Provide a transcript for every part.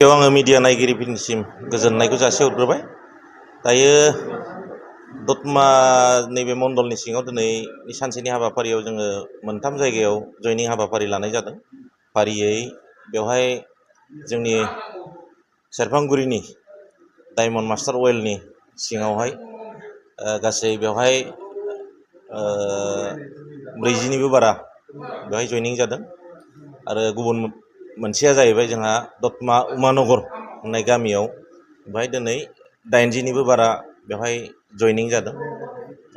आङो मिडिया नायगिरिफोरनिसिम गोजोननायखौ जासिहरग्रोबाय। दायो दतमा नैबे मण्डलनि सिङाव दिनैनि सानसेनि हाबाफारियाव जोङो मोनथाम जायगायाव जयनिं हाबाफारि लानाय जादों। फारियै बेवहाय जोंनि सेरफांगुरिनि डायमन्ड मास्टार अइलनि सिङावहाय गासै बेवहाय 40निबो बारा बेवहाय जयनिं जादों। आरो गुबुन मोनसेया जाहैबाय जोंहा दतमा उमानगर होननाय गामियाव बेवहाय दिनै 80निबो बारा बेवहाय जयनिं जादों।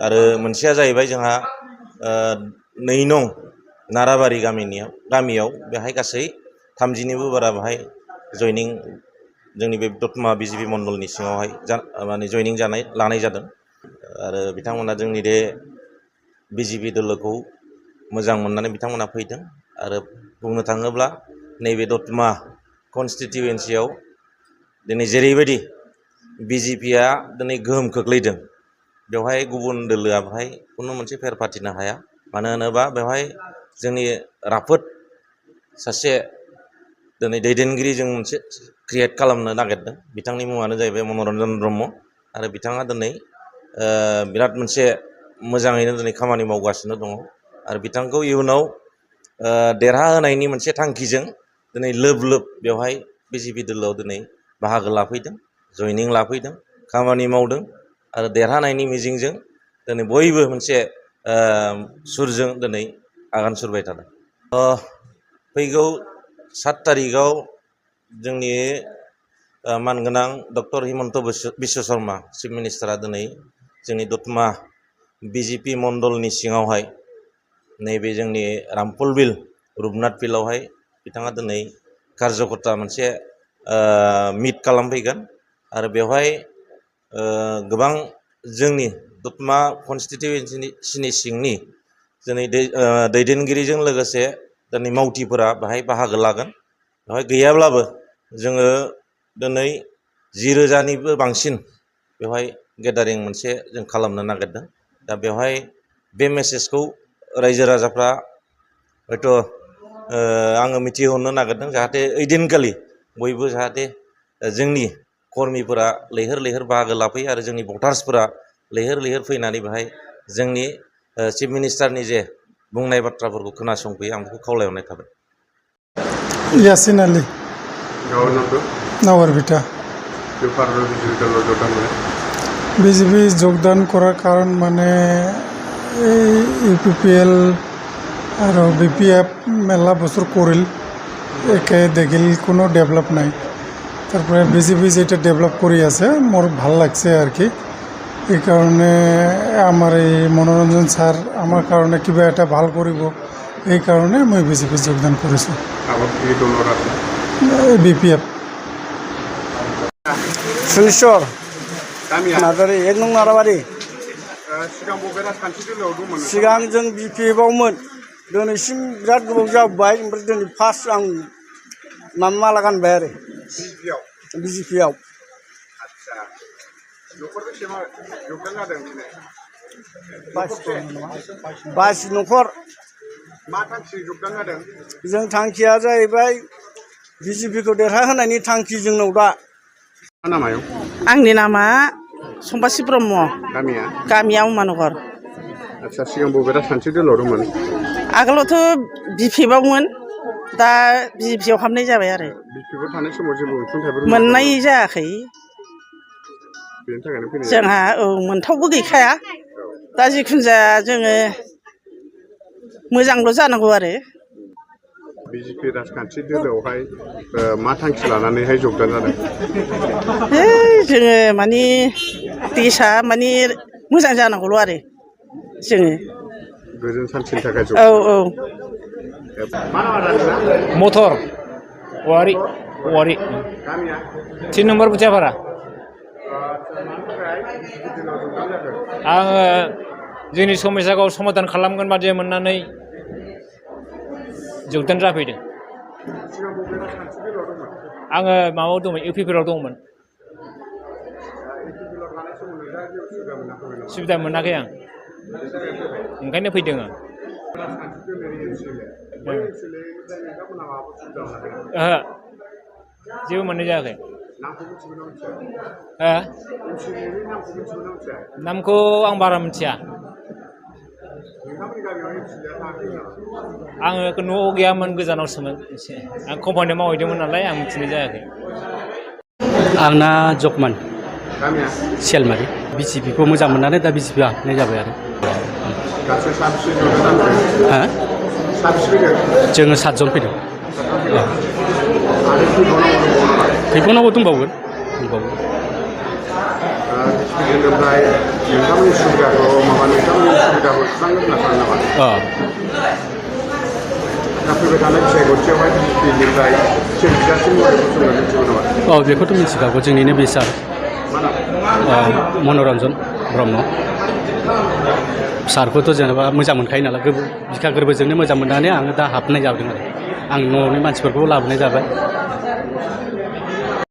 आरो मोनसेया जाहैबाय जोंहा 2 नं नाराबारि गामियाव बेवहाय गासै 30निबो बारा बेवहाय जयनिं जोंनि बे दतमा बिजेपि मण्डलनि सिङावहाय माने जयनिं लानाय जादों। आरो बिथांमोना जोंनि बे बिजेपि दोलोखौ मोजां मोननानै बिथांमोना फैदों। आरो बुंनो थाङोब्ला नैबे दतमा कनस्टिटिउयेन्सियाव दिनै जेरैबायदि बिजेपिया दिनै गोहोम खोख्लैदों बेवहाय गुबुन दोलोआ बेवहाय खुनु मोनसे फेर फाथिनो हाया। मानो होनोबा बेवहाय जोंनि राफोद सासे दिनै दैदेनगिरि जों मोनसे क्रिएट खालामनो नागिरदों। बिथांनि मुङानो जाहैबाय मनरन्जन ब्रह्म। आरो बिथाङा दिनै बिराद मोनसे मोजाङैनो दिनै खामानि मावगासिनो दङ। आरो बिथांखौ इयुनाव देरहाहोनायनि मोनसे थांखिजों दिनै लोब बेवहाय बिजेपि दोलोआव दिनै बाहागो लाफैदों, जयनिं लाफैदों, खामानि मावदों। आरो देरहानायनि मिजिंजों दिनै बयबो मोनसे सुरजों दिनै आगान सुरबाय थादों। फैगौ 7 तारिखआव जोंनि मानगोनां डक्टर हिमन्त बिश्व शर्मा चिफ मिनिस्टारा दिनै जोंनि दतमा बिजेपि मण्डलनि सिङावहाय नैबे जोंनि रामफल बिल रुपनाथ फिल्डआवहाय बिथाङा दिनै कार्जकर्ता मोनसे मिट खालामफैगोन। आरो बेवहाय गोबां जोंनि दतमा कनस्टिटिउयेन्सिनि सिंनि दिनै दैदेनगिरिजों लोगोसे दिनै मावथिफोरा बेहाय बाहागो लागोन। बेवहाय गैयाब्लाबो जोङो दिनै 10,000निबो बांसिन बेवहाय गेदारिं मोनसे जों खालामनो नागिरदों। दा बेवहाय बे मेसेजखौ रायजो राजाफ्रा हयथ' आङो मिथिहोहरनो नागिरदों जाहाथे ओइदिनखालि बयबो जाहाथे जोंनि कर्मिफोरा लैहोर बाहागो लाफैयो आरो जोंनि भटार्सफोरा लैहोर फैनानै बेहाय जोंनि चिफ मिनिस्टारनि जे बुंनाय बाथ्राफोरखौ खोनासंफैयो। आं बेखौ खावलायहरनाय थाबाय। यासिन आली नावारबिटा বিজেপি যোগদান করার কারণ মানে এই ইউপিপিএল আর বিপিএফ মেলা বছর করিল একে দেখিল কোনো ডেভেলপ নাই। তারপরে বিজেপি যেটা ডেভেলপ করে আছে মোর ভাল লাগছে আর কি। এই কারণে আমার এই মনোরঞ্জন স্যার আমার কারণে কিবা এটা ভাল কৰিব এই কারণে মই বিজেপি যোগদান করেছি। বিপিএফ सुलेश्वर नार्जारि 1 नं नाराबारि। सिगां जों बिपिएफआवमोन दिनैसिम बिराद गोबाव जाबाय। ओमफ्राय दिनै फार्स्ट आं माला गानबाय आरो बिजेपिआव। बाइस न'खर। जों थांखिया जाहैबाय बिजेपिखौ देरहाहोनायनि थांखि जोंनाव दा। आंनि नामा सम्बासि ब्रह्म। गामिया उमानगर। आच्छा सिगां बबे राजखान्थि दोलोआव दंमोन? आगोलावथ' बिपिएफआवमोन, दा बिजेपिआव हाबनाय जाबाय आरो। बिपिएफआव थानाय समाव जेबो अनसुंथाइफोर मोननाय जायाखै। बेनि थाखायनो फैनाय जोंहा मोनथावबो गैखाया। दा जिखुनु जाया जोङो मोजांल' जानांगौ आरो। बिजेपि राजखान्थि दोलोआवहाय मा थांखि लानानैहाय जगदान जादों? जोङो माने देशआ माने मोजां जानांगौल' आरो जोङो गोजोन सान्थिनि थाखाय औ औ। मटर औवारि 3 नम्बर बुथियापारा। आङो जोंनि समस्याखौ समाधान खालामगोन बादि मोननानै जगदान जाफैदों। आङो माबायाव दंमोन, इउपिपिएलआव दंमोन। सुबिदा मोनाखै आं, ओंखायनो फैदों आं। ओहो जेबो मोननाय जायाखै नामखौ मिथिगौ ना मिथिया हो एमसिनि नामखौ मिथिगौ ना मिथिया नामखौ आं बारा मिथिया नोंथांमोननि गामियाव एमसिया थाङाखै नामा आङो न'आव गैयामोन गोजानावसोमोन एसे आं कम्पानियाव मावहैदोंमोन नालाय आं मिथिनाय जायाखै आंना जकमान गामिया सियालमारि बिजेपिखौ मोजां मोननानै दा बिजेपि हाबनाय जाबाय आरो गासै साबेसे जौगानानै हा साबेसे फैदों जोङो 7 जन फैदों आरो फैबावनांगौ दंबावो बिजेपिनिफ्राय नोंथांमोननि सुबिदाखौ नोंथांमोननि सुबिदाखौ सुस्रांगोन होनना सानो नामा दा फैबाय थानाय फिथाइ गरसेयावहाय बिजेपिनिफ्राय सोर बिजासिम महरखौ जोङो मिथिगौ नामा बेखौथ' मिथिखागौ जोंनिनो बे सार मनरन्जन ब्रह्म सारखौथ' जेनेबा मोजां मोनखायो नालाय बिखा गोरबोजोंनो मोजां मोननानै आङो दा हाबनाय जादों आरो आं न'नि मानसिफोरखौ लाबोनाय जाबाय